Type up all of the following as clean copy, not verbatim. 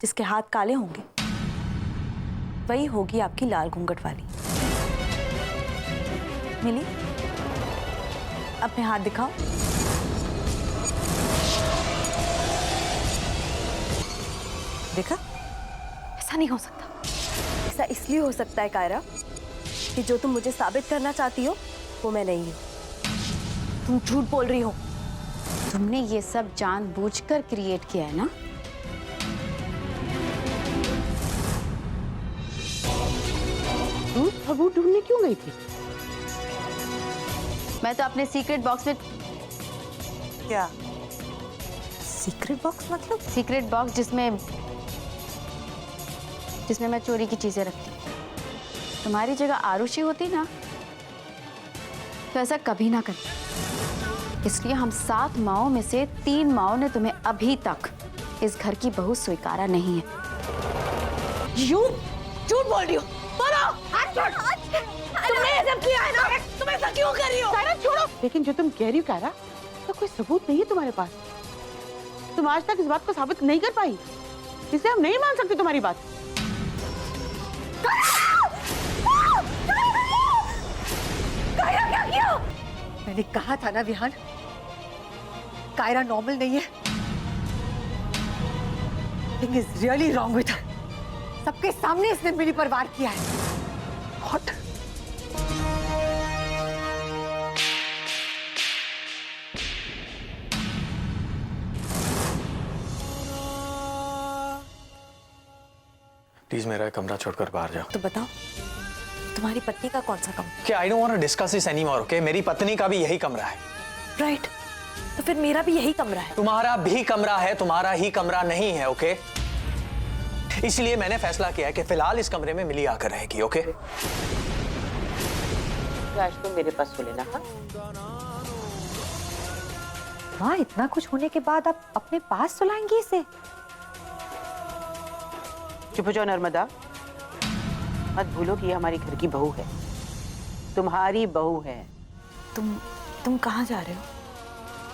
जिसके हाथ काले होंगे वही होगी आपकी लाल घूंघट वाली। मिली, अपने हाथ दिखाओ। देखा, ऐसा नहीं हो सकता। ऐसा इसलिए हो सकता है कायरा कि जो तुम मुझे साबित करना चाहती हो वो मैं नहीं हूं। तुम झूठ बोल रही हो। तुमने ये सब जानबूझकर क्रिएट किया है ना? तू सबूत ढूंढने क्यों गई थी? मैं तो अपने सीक्रेट बॉक्स में क्या सीक्रेट बॉक्स मतलब? सीक्रेट बॉक्स जिसमें मैं चोरी की चीजें रखती। तुम्हारी जगह आरुषि होती ना तो ऐसा कभी ना करती। इसलिए हम 7 माओं में से 3 माओं ने तुम्हें अभी तक इस घर की बहू स्वीकारा नहीं है। यू झूठ बोल रही हो। तुमने ये सब किया है ना? तुम ऐसा क्यों कर रही हो? कायरा छोड़ो। लेकिन जो तुम कह रही हो कायरा, तो कोई सबूत नहीं है तुम्हारे पास। तुम आज तक इस बात को साबित नहीं कर पाई, इसलिए हम नहीं मान सकते तुम्हारी बात। क्या किया? मैंने कहा था ना विहान, कायरा नॉर्मल नहीं है। Thing is really wrong with her. सबके सामने इसने मिली पर वार किया है। What? प्लीज मेरा कमरा छोड़कर बाहर जाओ। तो बताओ, तुम्हारी पत्नी का कौन सा कमरा? क्या I don't want to discuss this anymore, okay? मेरी पत्नी का भी यही कमरा है। राइट, तो फिर मेरा भी यही कमरा है। तुम्हारा भी कमरा है, तुम्हारा ही कमरा नहीं है, ओके? इसलिए मैंने फैसला किया है कि फिलहाल इस कमरे में मिली आकर रहेगी, ओके? आज तुम मेरे पास सो लेना। हाँ, इतना कुछ होने के बाद आप अपने पास सुलाएंगी इसे? चुप हो जाओ नर्मदा। मत भूलो कि ये हमारी घर की बहू है, तुम्हारी बहू है। तुम कहाँ जा रहे हो?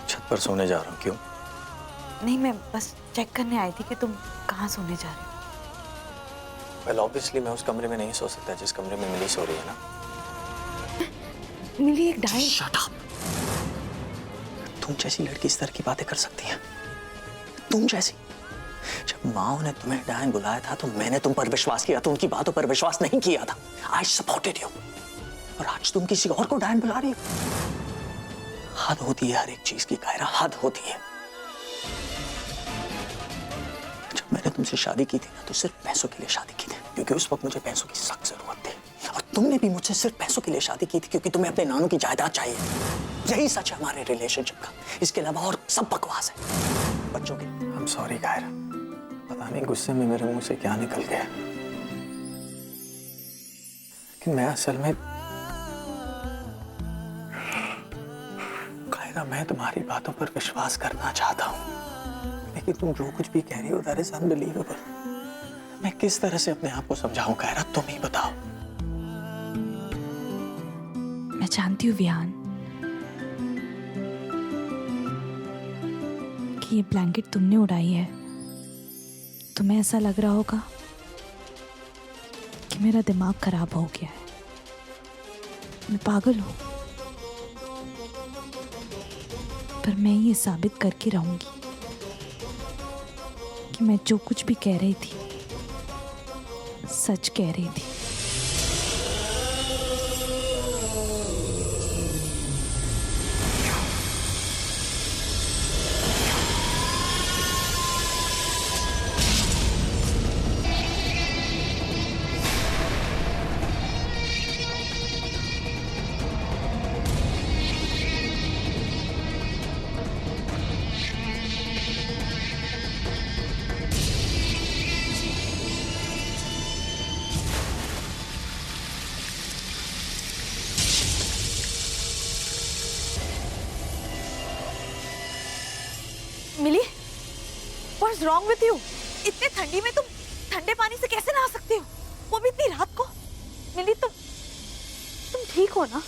छत पर सोने जा रहा हूँ। क्यों? नहीं, मैं बस चेक करने आई थी कि तुम कहाँ सोने जा रहे हो। वेल ऑब्वियसली मैं उस कमरे में नहीं सो सकता जिस कमरे में मिली सो रही है ना। मिली एक डायन। Shut up. तुम जैसी लड़की इस तरह की बातें कर सकती है? तुम जैसी? जब माँ ने तुम्हें डायन बुलाया था तो मैंने तुम पर विश्वास किया था, उनकी बातों पर विश्वास नहीं किया था। I supported you. और आज तुम किसी और को डायन बुला रही हो? हद होती है हर एक चीज की कायरा, हद होती है। जब मैंने तुमसे शादी की थी ना तो सिर्फ पैसों के लिए शादी की थी, क्योंकि उस वक्त मुझे पैसों की सख्त जरूरत थी। और तुमने भी मुझसे सिर्फ पैसों के लिए शादी की थी क्योंकि तुम्हें अपने नानों की जायदाद चाहिए। यही सच है हमारे रिलेशनशिप का, इसके अलावा और सब बकवास है। बच्चों के I'm sorry कायरा, पता नहीं गुस्से में मेरे मुंह से क्या निकल गया, कि मैं असल में कायरा, मैं तुम्हारी बातों पर विश्वास करना चाहता हूँ, लेकिन तुम जो कुछ भी कह रही हो that is unbelievable। मैं किस तरह से अपने आप को समझाऊं कायरा, तुम ही बताओ। मैं जानती हूँ विहान कि ये ब्लैंकेट तुमने उड़ाई है। तुम्हें ऐसा लग रहा होगा कि मेरा दिमाग खराब हो गया है, मैं पागल हूँ। पर मैं ये साबित करके रहूंगी कि मैं जो कुछ भी कह रही थी सच कह रही थी। मिली, What's wrong with you? इतने ठंडी में तुम ठंडे पानी से कैसे नहा सकती हो, वो भी इतनी रात को? मिली, तुम ठीक हो ना?